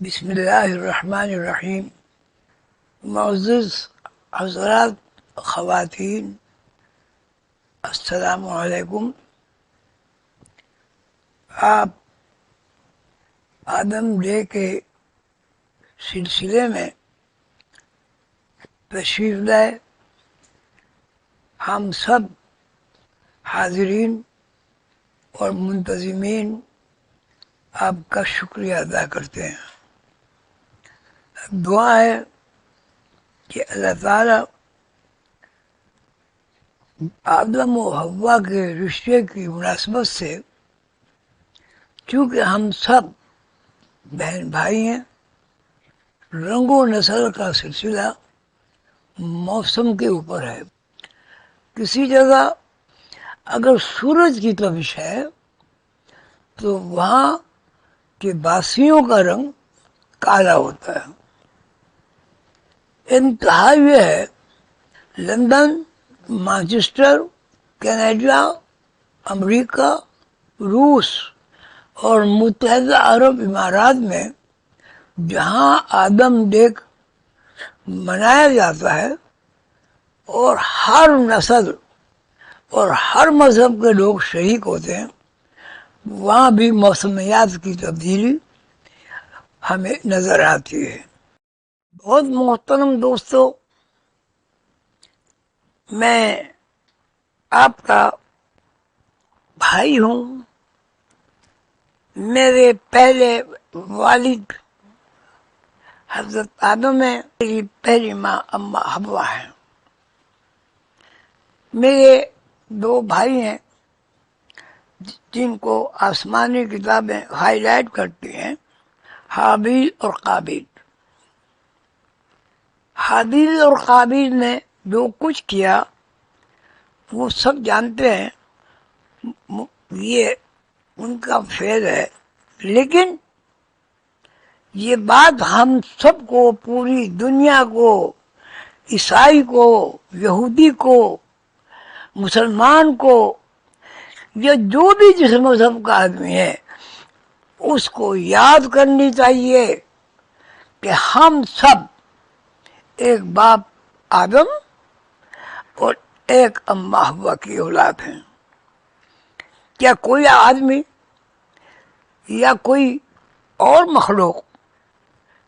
بسم اللہ الرحمن الرحیم۔ معزز حضرات، خواتین، السلام علیکم۔ آپ آدم ڈے کے سلسلے میں تشریف لائے، ہم سب حاضرین اور منتظمین آپ کا شکریہ ادا کرتے ہیں۔ دعا ہے کہ اللہ تعالیٰ آدم و حوا کے رشتے کی مناسبت سے، چونکہ ہم سب بہن بھائی ہیں، رنگ و نسل کا سلسلہ موسم کے اوپر ہے۔ کسی جگہ اگر سورج کی تپش ہے تو وہاں کے باسیوں کا رنگ کالا ہوتا ہے۔ انتہا یہ ہے، لندن، مانچسٹر، کینیڈا، امریکہ، روس اور متحدہ عرب امارات میں جہاں آدم ڈے منایا جاتا ہے اور ہر نسل اور ہر مذہب کے لوگ شریک ہوتے ہیں، وہاں بھی موسمیات کی تبدیلی ہمیں نظر آتی ہے۔ بہت محترم دوستو، میں آپ کا بھائی ہوں۔ میرے پہلے والد حضرت آدم ہیں، میری پہلی ماں اماں حوا ہیں۔ میرے دو بھائی ہیں جن کو آسمانی کتابیں ہائی لائٹ کرتی ہیں، حابیل اور قابیل۔ حابیل اور قابیل نے جو کچھ کیا وہ سب جانتے ہیں، یہ ان کا فعل ہے، لیکن یہ بات ہم سب کو، پوری دنیا کو، عیسائی کو، یہودی کو، مسلمان کو، یا جو بھی جس مذہب کا آدمی ہے، اس کو یاد کرنی چاہیے کہ ہم سب ایک باپ آدم اور ایک اماں حوا کی اولاد ہیں۔ کیا کوئی آدمی یا کوئی اور مخلوق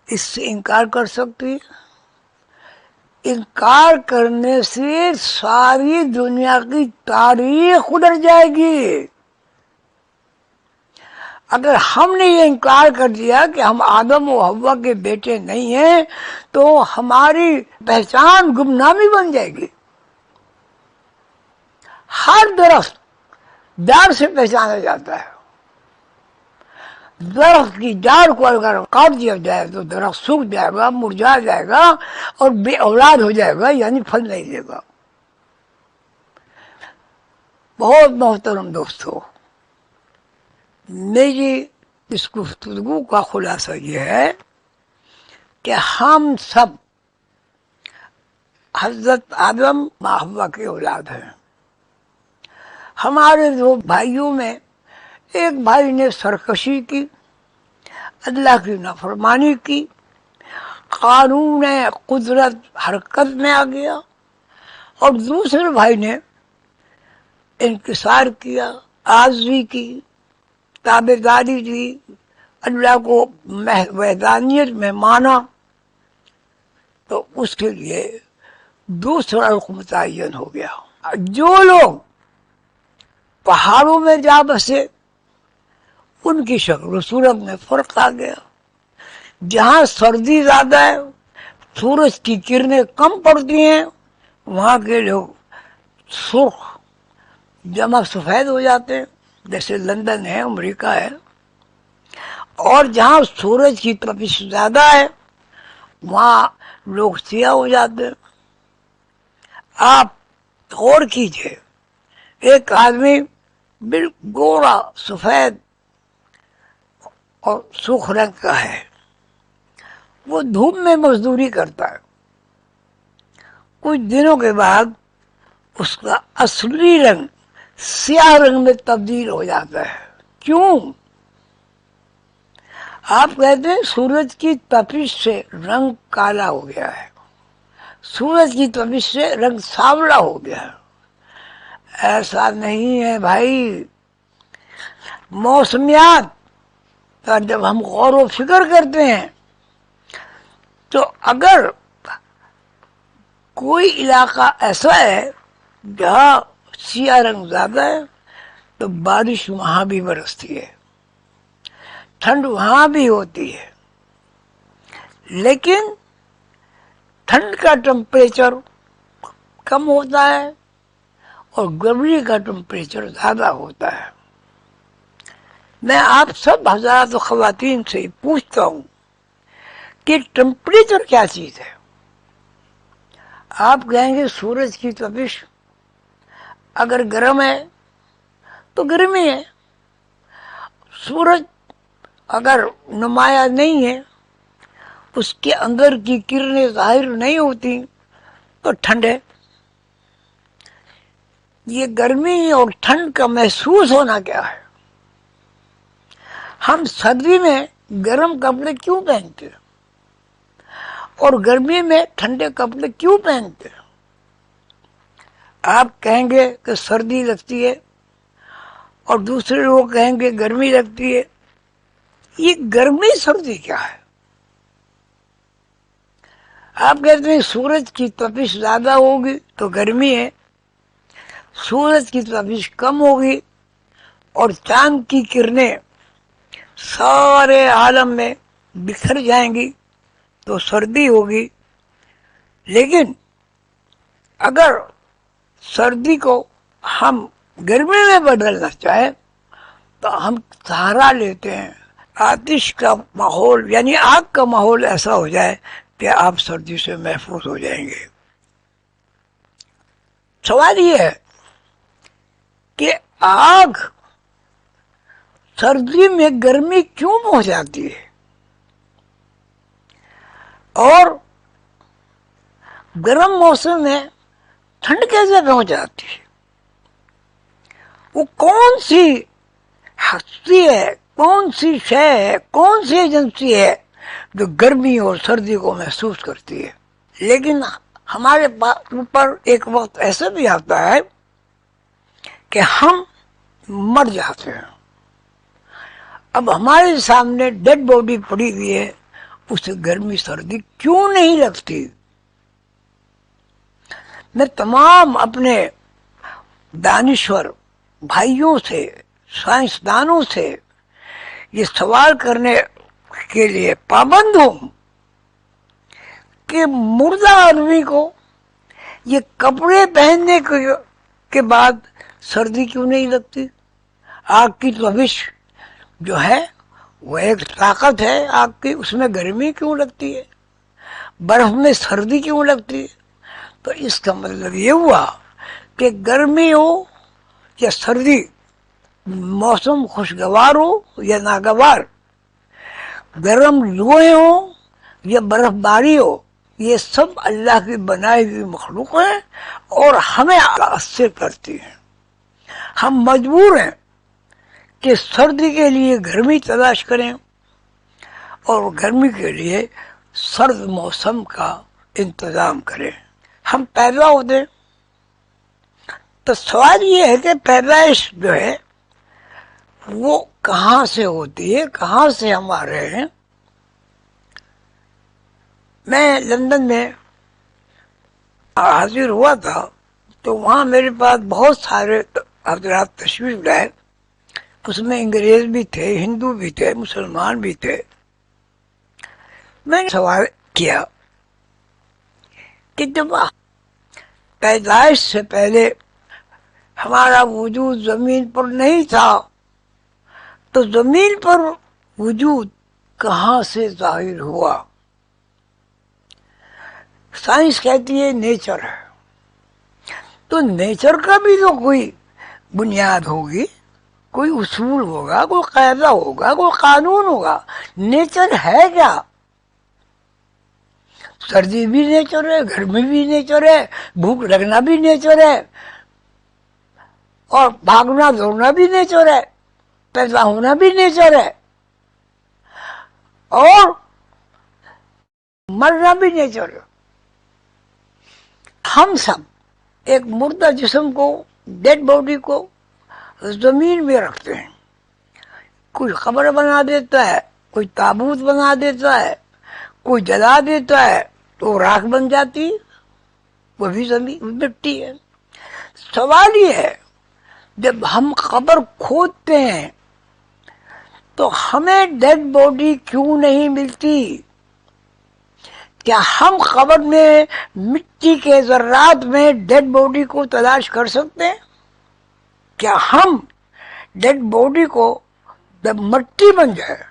اس سے انکار کر سکتی ہے؟ انکار کرنے سے ساری دنیا کی تاریخ اجڑ جائے گی۔ اگر ہم نے یہ انکار کر دیا کہ ہم آدم و حوا کے بیٹے نہیں ہیں تو ہماری پہچان گمنامی بن جائے گی۔ ہر درخت جاڑ سے پہچانا جاتا ہے۔ درخت کی جاڑ کو اگر کاٹ دیا جائے تو درخت سوکھ جائے گا، مرجھا جائے گا اور بے اولاد ہو جائے گا، یعنی پھل نہیں دے گا۔ بہت محترم دوستو، میری اس گفتگو کا خلاصہ یہ ہے کہ ہم سب حضرت آدم ماں حوا کے اولاد ہیں۔ ہمارے دو بھائیوں میں ایک بھائی نے سرکشی کی، اللہ کی نافرمانی کی، قانون قدرت حرکت میں آ گیا، اور دوسرے بھائی نے انکسار کیا، عاجزی کی، تابعداری دی، اللہ کو وحدانیت میں مانا، تو اس کے لیے دوسرا رخ متعین ہو گیا۔ جو لوگ پہاڑوں میں جا بسے ان کی شکل و صورت میں فرق آ گیا۔ جہاں سردی زیادہ ہے، سورج کی کرنیں کم پڑتی ہیں، وہاں کے لوگ سرخ جمع سفید ہو جاتے ہیں، جیسے لندن ہے، امریکہ ہے۔ اور جہاں سورج کی تپش زیادہ ہے وہاں لوگ سیاہ ہو جاتے ہیں۔ آپ غور کیجئے، ایک آدمی بالکل گورا سفید اور سرخ رنگ کا ہے، وہ دھوپ میں مزدوری کرتا ہے، کچھ دنوں کے بعد اس کا اصلی رنگ سیاہ رنگ میں تبدیل ہو جاتا ہے۔ کیوں؟ آپ کہتے ہیں سورج کی تپش سے رنگ کالا ہو گیا ہے، سورج کی تپش سے رنگ سانولا ہو گیا ہے۔ ایسا نہیں ہے بھائی، موسمیات کا جب ہم غور و فکر کرتے ہیں تو اگر کوئی علاقہ ایسا ہے جہاں سیاہ رنگ زیادہ ہے تو بارش وہاں بھی برستی ہے، ٹھنڈ وہاں بھی ہوتی ہے، لیکن ٹھنڈ کا ٹمپریچر کم ہوتا ہے اور گرمی کا ٹمپریچر زیادہ ہوتا ہے۔ میں آپ سب حضرات و خواتین سے پوچھتا ہوں کہ ٹمپریچر کیا چیز ہے؟ آپ کہیں گے سورج کی تپش، اگر گرم ہے تو گرمی ہے، سورج اگر نمایاں نہیں ہے، اس کے اندر کی کرنیں ظاہر نہیں ہوتی تو ٹھنڈ ہے۔ یہ گرمی اور ٹھنڈ کا محسوس ہونا کیا ہے؟ ہم سردی میں گرم کپڑے کیوں پہنتے ہیں اور گرمی میں ٹھنڈے کپڑے کیوں پہنتے ہیں؟ آپ کہیں گے کہ سردی لگتی ہے اور دوسرے لوگ کہیں گے گرمی لگتی ہے۔ یہ گرمی سردی کیا ہے؟ آپ کہتے ہیں سورج کی تپش زیادہ ہوگی تو گرمی ہے، سورج کی تپش کم ہوگی اور چاند کی کرنیں سارے عالم میں بکھر جائیں گی تو سردی ہوگی۔ لیکن اگر سردی کو ہم گرمی میں بدلنا چاہیں تو ہم سہارا لیتے ہیں، آتش کا ماحول یعنی آگ کا ماحول ایسا ہو جائے کہ آپ سردی سے محفوظ ہو جائیں گے۔ سوال یہ ہے کہ آگ سردی میں گرمی کیوں پہنچاتی ہے اور گرم موسم میں ٹھنڈ کیسے پہنچاتی ہے؟ وہ کون سی ہستی ہے، کون سی شے ہے، کون سی ایجنسی ہے جو گرمی اور سردی کو محسوس کرتی ہے؟ لیکن ہمارے اوپر ایک وقت ایسا بھی آتا ہے کہ ہم مر جاتے ہیں، اب ہمارے سامنے ڈیڈ باڈی پڑی ہوئی ہے، اسے گرمی سردی کیوں نہیں لگتی؟ میں تمام اپنے دانشور بھائیوں سے، سائنسدانوں سے یہ سوال کرنے کے لیے پابند ہوں کہ مردہ آدمی کو یہ کپڑے پہننے کے بعد سردی کیوں نہیں لگتی؟ آگ کی تپش جو ہے وہ ایک طاقت ہے آگ کی، اس میں گرمی کیوں لگتی ہے، برف میں سردی کیوں لگتی ہے؟ تو اس کا مطلب یہ ہوا کہ گرمی ہو یا سردی، موسم خوشگوار ہو یا ناگوار، گرم لوہیں ہو یا برف باری ہو، یہ سب اللہ کی بنائی ہوئی مخلوق ہیں اور ہمیں متاثر کرتی ہیں۔ ہم مجبور ہیں کہ سردی کے لیے گرمی تلاش کریں اور گرمی کے لیے سرد موسم کا انتظام کریں۔ ہم پیدا ہوتے ہیں تو سوال یہ ہے کہ پیدائش جو ہے وہ کہاں سے ہوتی ہے، کہاں سے ہم آ رہے ہیں؟ میں لندن میں حاضر ہوا تھا تو وہاں میرے پاس بہت سارے حضرات تشریف لائے، اس میں انگریز بھی تھے، ہندو بھی تھے، مسلمان بھی تھے۔ میں نے سوال کیا کہ جب پیدائش سے پہلے ہمارا وجود زمین پر نہیں تھا تو زمین پر وجود کہاں سے ظاہر ہوا؟ سائنس کہتی ہے نیچر ہے، تو نیچر کا بھی تو کوئی بنیاد ہوگی، کوئی اصول ہوگا، کوئی قاعدہ ہوگا، کوئی قانون ہوگا۔ نیچر ہے کیا؟ سردی بھی نیچر ہے، گرمی بھی نیچر ہے، بھوک لگنا بھی نیچر ہے اور بھاگنا دوڑنا بھی نیچر ہے، پیدا ہونا بھی نیچر ہے۔ اور مرنا بھی نیچر ہے. ہم سب ایک مردہ جسم کو، ڈیڈ باڈی کو زمین میں رکھتے ہیں. کوئی قبر بنا دیتا ہے، کوئی تابوت بنا دیتا ہے، کوئی جلا دیتا ہے تو راکھ بن جاتی ہے، وہ بھی زمین مٹی ہے. سوال یہ ہے جب ہم قبر کھودتے ہیں تو ہمیں ڈیڈ باڈی کیوں نہیں ملتی؟ کیا ہم قبر میں مٹی کے ذرات میں ڈیڈ باڈی کو تلاش کر سکتے ہیں؟ کیا ہم ڈیڈ باڈی کو جب مٹی بن جائے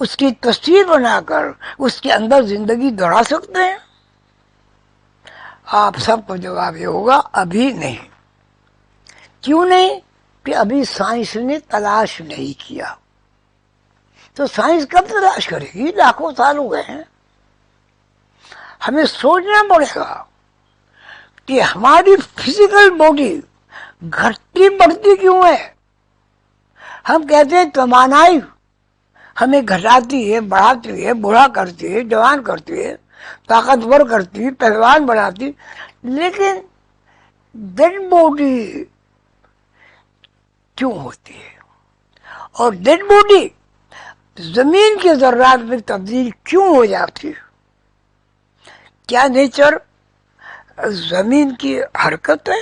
اس کی تصویر بنا کر اس کے اندر زندگی دوڑا سکتے ہیں؟ آپ سب کو جواب یہ ہوگا ابھی نہیں. کیوں نہیں؟ کہ ابھی سائنس نے تلاش نہیں کیا. تو سائنس کب تلاش کرے گی؟ لاکھوں سال ہو گئے ہیں. ہمیں سوچنا پڑے گا کہ ہماری فزیکل باڈی گھٹتی بڑھتی کیوں ہے. ہم کہتے ہیں توانائی ہمیں گھٹاتی ہے، بڑھاتی ہے، بوڑھا کرتی ہے، جوان کرتی ہے، طاقتور کرتی ہے، پہلوان بناتی، لیکن ڈیڈ باڈی کیوں ہوتی ہے؟ اور ڈیڈ باڈی زمین کے ذرات میں تبدیل کیوں ہو جاتی ہے؟ کیا نیچر زمین کی حرکت ہے؟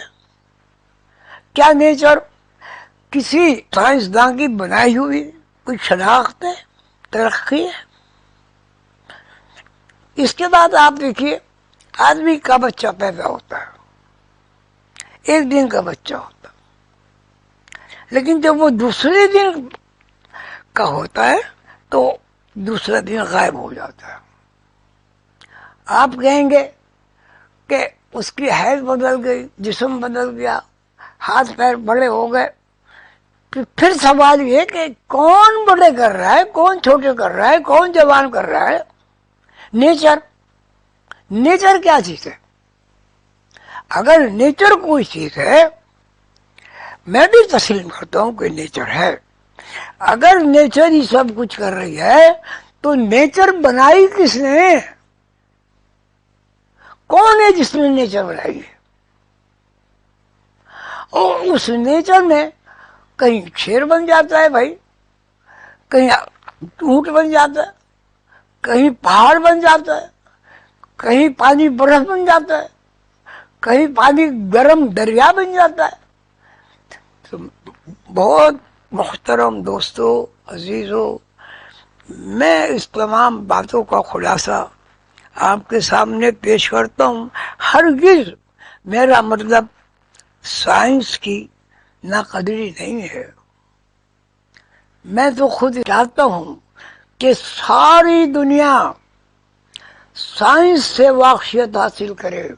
کیا نیچر کسی سائنسداں کی بنائی ہوئی کوئی شناخت ہے، ترقی ہے؟ اس کے بعد آپ دیکھیے آدمی کا بچہ پیدا ہوتا ہے، ایک دن کا بچہ ہوتا ہے، لیکن جب وہ دوسرے دن کا ہوتا ہے تو دوسرا دن غائب ہو جاتا ہے. آپ کہیں گے کہ اس کی حیث بدل گئی، جسم بدل گیا، ہاتھ پیر بڑے ہو گئے. پھر سوال یہ کہ کون بڑے کر رہا ہے، کون چھوٹے کر رہا ہے، کون جوان کر رہا ہے؟ نیچر. نیچر کیا چیز ہے؟ اگر نیچر کوئی چیز ہے، میں بھی تسلیم کرتا ہوں کہ نیچر ہے. اگر نیچر ہی سب کچھ کر رہی ہے تو نیچر بنائی کس نے؟ کون ہے جس نے نیچر بنائی ہے؟ اور اس نیچر میں کہیں شیر بن جاتا ہے بھائی، کہیں اونٹ بن جاتا ہے، کہیں پہاڑ بن جاتا ہے، کہیں پانی برف بن جاتا ہے، کہیں پانی گرم دریا بن جاتا ہے. تو بہت محترم دوستو، عزیزو، میں اس تمام باتوں کا خلاصہ آپ کے سامنے پیش کرتا ہوں. ہرگز میرا مطلب سائنس کی ناقدری نہیں ہے. میں تو خود چاہتا ہوں کہ ساری دنیا سائنس سے واقفیت حاصل کرے.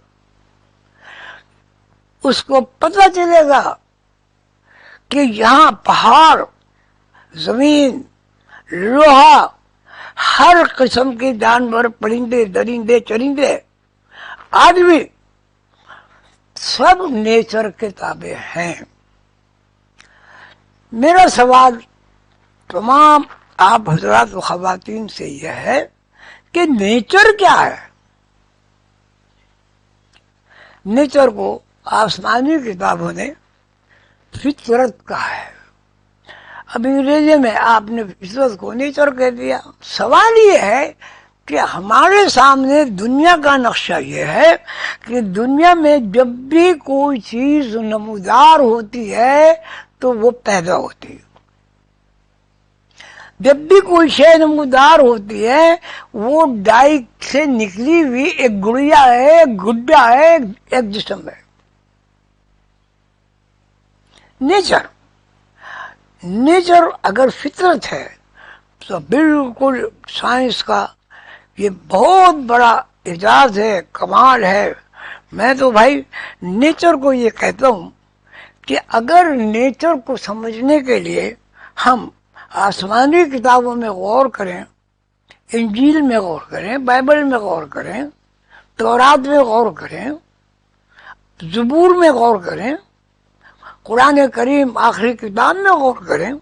اس کو پتہ چلے گا کہ یہاں پہاڑ، زمین، لوہا، ہر قسم کے جانور، پرندے، درندے، چرندے، آدمی، سب نیچر کے تابع ہیں. میرا سوال تمام آپ حضرات و خواتین سے یہ ہے کہ نیچر کیا ہے؟ نیچر کو آسمانی کتابوں نے فطرت کہا ہے. اب انگریزی میں آپ نے فطرت کو نیچر کہہ دیا. سوال یہ ہے کہ ہمارے سامنے دنیا کا نقشہ یہ ہے کہ دنیا میں جب بھی کوئی چیز نمودار ہوتی ہے تو وہ پیدا ہوتی ہے. جب بھی کوئی شے نمودار ہوتی ہے وہ ڈائی سے نکلی ہوئی ایک گڑیا ہے، ایک گڈا ہے، ایک جسم ہے. نیچر اگر فطرت ہے تو بالکل سائنس کا یہ بہت بڑا اعجاز ہے، کمال ہے. میں تو بھائی نیچر کو یہ کہتا ہوں کہ اگر نیچر کو سمجھنے کے لیے ہم آسمانی کتابوں میں غور کریں، انجیل میں غور کریں، بائبل میں غور کریں، تورات میں غور کریں، زبور میں غور کریں، قرآن کریم آخری کتاب میں غور کریں،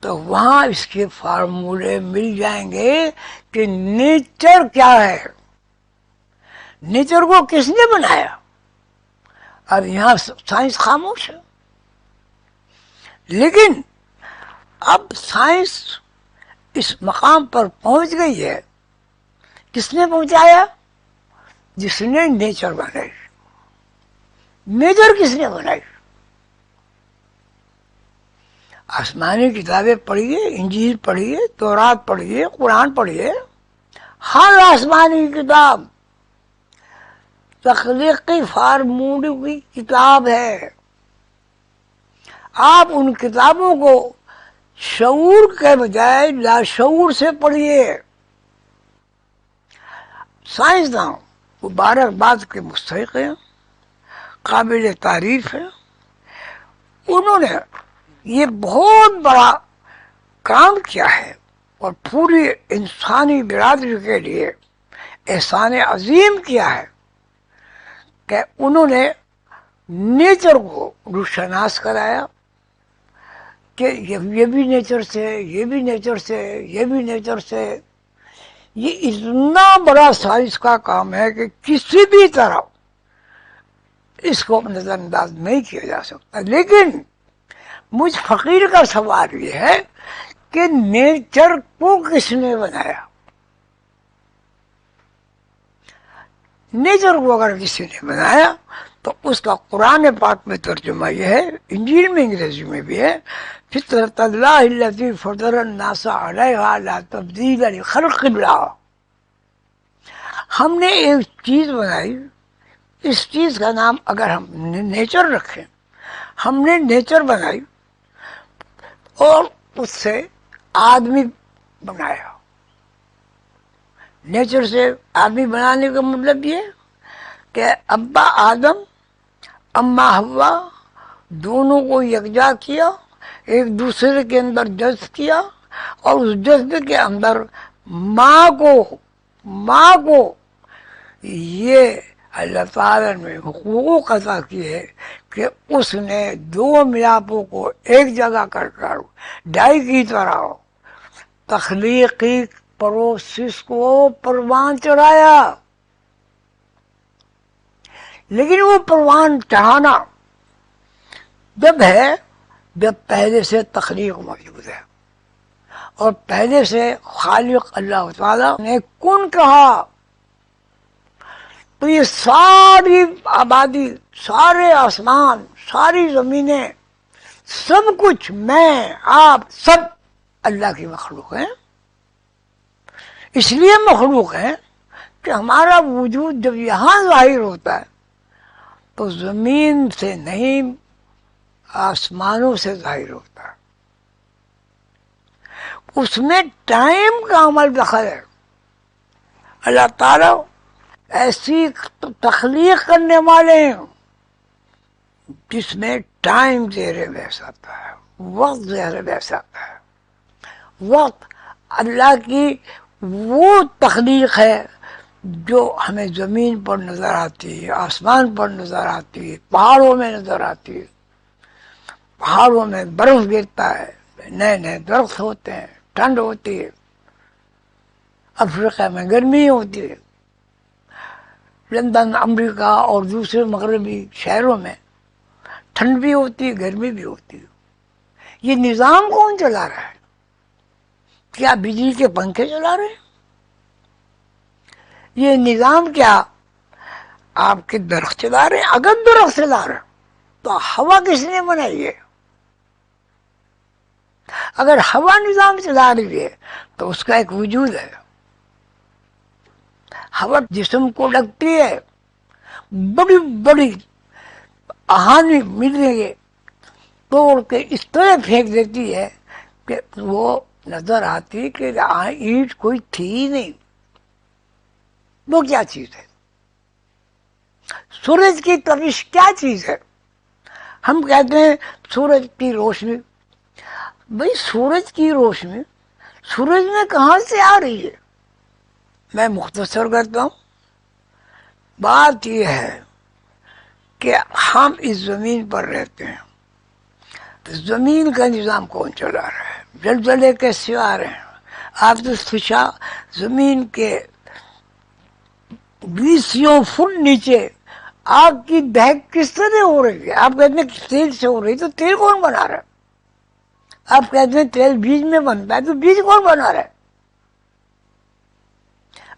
تو وہاں اس کے فارمولے مل جائیں گے کہ نیچر کیا ہے، نیچر کو کس نے بنایا. اب یہاں سائنس خاموش ہے. لیکن اب سائنس اس مقام پر پہنچ گئی ہے. کس نے پہنچایا؟ جس نے نیچر بنائی. نیچر کس نے بنائی؟ آسمانی کتابیں پڑھیے، انجیل پڑھیے، تورات پڑھیے، قرآن پڑھیے. ہر آسمانی کتاب تخلیقی فارمولے کی کتاب ہے. آپ ان کتابوں کو شعور کے بجائے لاشعور سے پڑھیے. سائنسداں مبارکباد کے مستحق ہیں، قابل تعریف ہیں. انہوں نے یہ بہت بڑا کام کیا ہے اور پوری انسانی برادری کے لیے احسان عظیم کیا ہے کہ انہوں نے نیچر کو روشناس کرایا کہ یہ بھی نیچر سے، یہ بھی نیچر سے، یہ بھی نیچر سے. یہ اتنا بڑا سائنس کا کام ہے کہ کسی بھی طرح اس کو نظر انداز نہیں کیا جا سکتا. لیکن مجھ فقیر کا سوال یہ ہے کہ نیچر کو کس نے بنایا؟ نیچر کو اگر کسی نے بنایا تو اس کا قرآن پاک میں ترجمہ یہ ہے، انجیل میں انگریزی میں بھی ہے، فطرت اللہ التی فطر الناس علیہا لا تبدیل لخلق اللہ. ہم نے ایک چیز بنائی، اس چیز کا نام اگر ہم نیچر رکھیں، ہم نے نیچر بنائی اور اس سے آدمی بنایا. نیچر سے آدمی بنانے کا مطلب یہ کہ ابا آدم اماں حوا دونوں کو یکجا کیا، ایک دوسرے کے اندر جذب کیا، اور اس جذب کے اندر ماں کو یہ اللہ تعالیٰ نے حقوق عطا کی ہے کہ اس نے دو ملاپوں کو ایک جگہ کر ڈائی کی طرح تخلیقی پروسیس کو پروان چڑھایا. لیکن وہ پروان چڑھانا جب ہے جب پہلے سے تخلیق موجود ہے اور پہلے سے خالق اللہ تعالیٰ نے کن کہا. تو یہ ساری آبادی، سارے آسمان، ساری زمینیں، سب کچھ، میں، آپ، سب اللہ کی مخلوق ہیں. اس لیے مخلوق ہیں کہ ہمارا وجود جب یہاں ظاہر ہوتا ہے تو زمین سے نہیں، آسمانوں سے ظاہر ہوتا ہے. اس میں ٹائم کا عمل دخل ہے. اللہ تعالیٰ ایسی تخلیق کرنے والے ہیں جس میں ٹائم زیر بحث آتا ہے، وقت زیر بحث آتا ہے. وقت اللہ کی وہ تخلیق ہے جو ہمیں زمین پر نظر آتی ہے، آسمان پر نظر آتی ہے، پہاڑوں میں نظر آتی ہے. پہاڑوں میں برف گرتا ہے، نئے نئے درخت ہوتے ہیں، ٹھنڈ ہوتی ہے. افریقہ میں گرمی ہوتی ہے، لندن، امریکہ اور دوسرے مغربی شہروں میں ٹھنڈ بھی ہوتی ہے، گرمی بھی ہوتی ہے. یہ نظام کون چلا رہا ہے؟ کیا بجلی کے پنکھے چلا رہے ہیں؟ یہ نظام کیا آپ کے درخت چلا رہے ہیں؟ اگر درخت چلا رہے ہیں تو ہوا کس نے بنائی ہے؟ اگر ہوا نظام چلا رہی ہے تو اس کا ایک وجود ہے. ہوا جسم کو لگتی ہے، بڑی بڑی آہانی ملنے کے توڑ کے اس طرح پھینک دیتی ہے کہ وہ نظر آتی کہ اینٹ کوئی تھی ہی نہیں. وہ کیا چیز ہے؟ سورج کی تابش کیا چیز ہے؟ ہم کہتے ہیں سورج کی روشنی. بھئی سورج کی روشنی سورج میں کہاں سے آ رہی ہے؟ میں مختصر کرتا ہوں. بات یہ ہے کہ ہم اس زمین پر رہتے ہیں. زمین کا نظام کون چلا رہا ہے؟ زلزلے کیسے آ رہے ہیں؟ آپ تو فشا زمین کے 20 فٹ نیچے آگ کی دہک کس طرح ہو رہی ہے؟ آپ کہتے ہیں کہ تیل سے ہو رہی، تو تیل کون بنا رہا ہے؟ آپ کہتے ہیں تیل بیج میں بنتا ہے، تو بیج کون بنا رہا ہے؟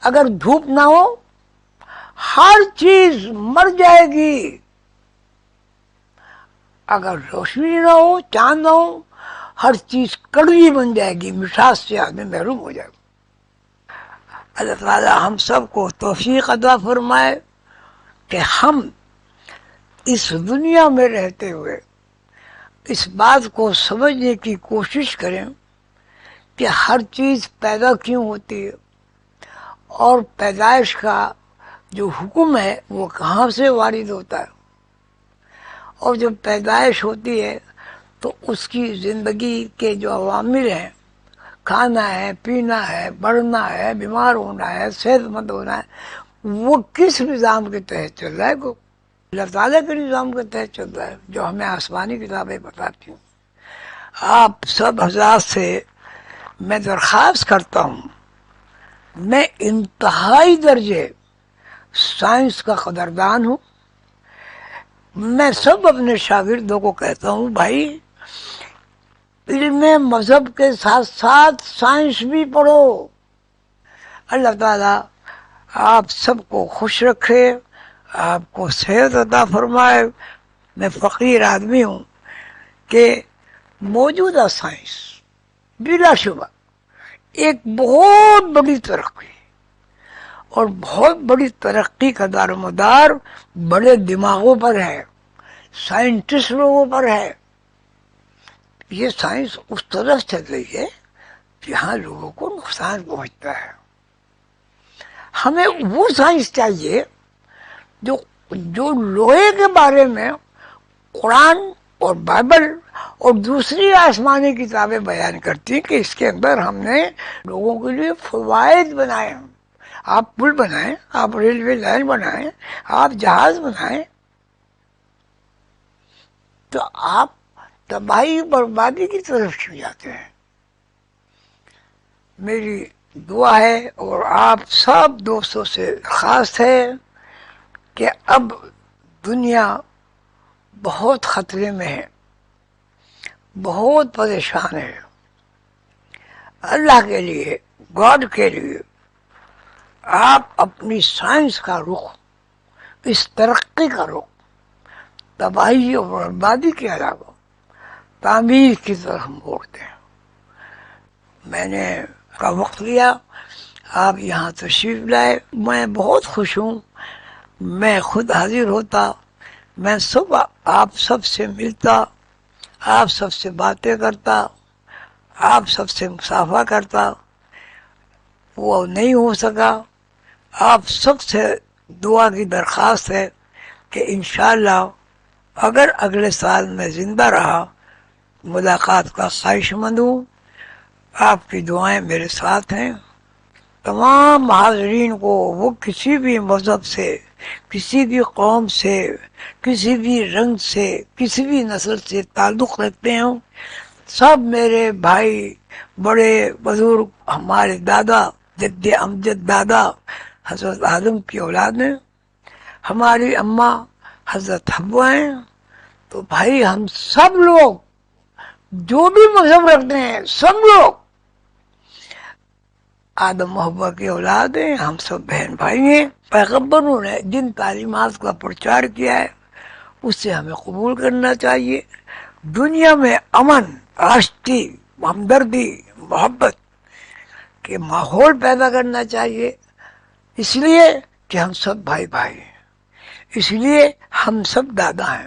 اگر دھوپ نہ ہو ہر چیز مر جائے گی، اگر روشنی نہ ہو، چاند نہ ہو، ہر چیز کڑوی بن جائے گی، مٹھاس سے آدمی محروم ہو جائے گا۔ اللہ تعالیٰ ہم سب کو توفیق عطا فرمائے کہ ہم اس دنیا میں رہتے ہوئے اس بات کو سمجھنے کی کوشش کریں کہ ہر چیز پیدا کیوں ہوتی ہے، اور پیدائش کا جو حکم ہے وہ کہاں سے وارد ہوتا ہے، اور جب پیدائش ہوتی ہے تو اس کی زندگی کے جو عوامل ہیں، کھانا ہے، پینا ہے، بڑھنا ہے، بیمار ہونا ہے، صحت مند ہونا ہے، وہ کس نظام کے تحت چل رہا ہے؟ کو اللہ تعالیٰ کے نظام کے تحت چل رہا ہے، جو ہمیں آسمانی کتابیں بتاتی ہیں۔ آپ سب حضرات سے میں درخواست کرتا ہوں، میں انتہائی درجے سائنس کا قدردان ہوں۔ میں سب اپنے شاگردوں کو کہتا ہوں، بھائی علم مذہب کے ساتھ ساتھ سائنس بھی پڑھو۔ اللہ تعالیٰ آپ سب کو خوش رکھے، آپ کو صحت عطا فرمائے۔ میں فقیر آدمی ہوں کہ موجودہ سائنس بلا شبہ ایک بہت بڑی ترقی، اور بہت بڑی ترقی کا دار و مدار بڑے دماغوں پر ہے، سائنٹسٹ لوگوں پر ہے۔ یہ سائنس اس طرف چل رہی ہے جہاں لوگوں کو نقصان پہنچتا ہے۔ ہمیں وہ سائنس چاہیے جو لوہے کے بارے میں قرآن اور بائبل اور دوسری آسمانی کتابیں بیان کرتی ہیں کہ اس کے اندر ہم نے لوگوں کے لیے فوائد بنائے ہیں۔ آپ پل بنائیں، آپ ریلوے لائن بنائیں، آپ جہاز بنائیں، تو آپ تباہی بربادی کی طرف کیوں جاتے ہیں؟ میری دعا ہے اور آپ سب دوستوں سے خاص ہے کہ اب دنیا بہت خطرے میں ہے، بہت پریشان ہے۔ اللہ کے لیے، گاڈ کے لیے آپ اپنی سائنس کا رخ، اس ترقی کا رخ تباہی اور بربادی کے علاوہ تعمیر کی طرف موڑ دیں۔ میں نے کا وقت لیا، آپ یہاں تشریف لائے، میں بہت خوش ہوں۔ میں خود حاضر ہوتا، میں صبح آپ سب سے ملتا، آپ سب سے باتیں کرتا، آپ سب سے مصافحہ کرتا، وہ نہیں ہو سکا۔ آپ سب سے دعا کی درخواست ہے کہ انشاءاللہ اگر اگلے سال میں زندہ رہا ملاقات کا خواہش مند ہوں۔ آپ کی دعائیں میرے ساتھ ہیں۔ تمام حاضرین کو، وہ کسی بھی مذہب سے، کسی بھی قوم سے، کسی بھی رنگ سے، کسی بھی نسل سے تعلق رکھتے ہوں، سب میرے بھائی، بڑے بزرگ، ہمارے دادا، جد امجد دادا حضرت آدم کی اولاد ہیں، ہماری اماں حضرت حوا ہیں۔ تو بھائی ہم سب لوگ جو بھی مذہب رکھتے ہیں، سب لوگ آدم و حوا کی اولاد ہیں، ہم سب بہن بھائی ہیں۔ پیغمبروں نے جن تعلیمات کا پرچار کیا ہے اسے ہمیں قبول کرنا چاہیے۔ دنیا میں امن، آشتی، ہمدردی، محبت کے ماحول پیدا کرنا چاہیے، اس لیے کہ ہم سب بھائی بھائی ہیں، اس لیے ہم سب دادا ہیں،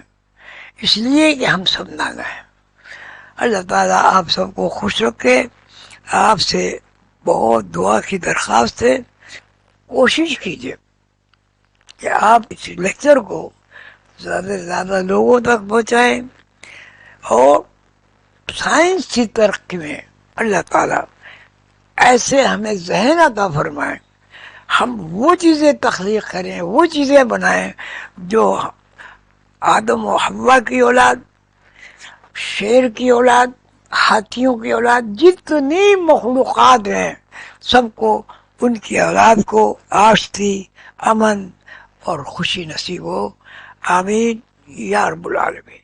اس لیے کہ ہم سب نانا ہیں۔ اللہ تعالیٰ آپ سب کو خوش رکھے۔ آپ سے بہت دعا کی درخواست ہے، کوشش کیجیے کہ آپ اس لیکچر کو زیادہ سے زیادہ لوگوں تک پہنچائیں، اور سائنس کی ترقی میں اللہ تعالیٰ ایسے ہمیں ذہن عطا فرمائیں، ہم وہ چیزیں تخلیق کریں، وہ چیزیں بنائیں جو آدم و حوا کی اولاد، شیر کی اولاد، ہاتھیوں کی اولاد جتنی مخلوقات ہیں سب کو ان کی اولاد کو آشتی امن اور خوشی نصیب ہو. آمین یا رب العالمین.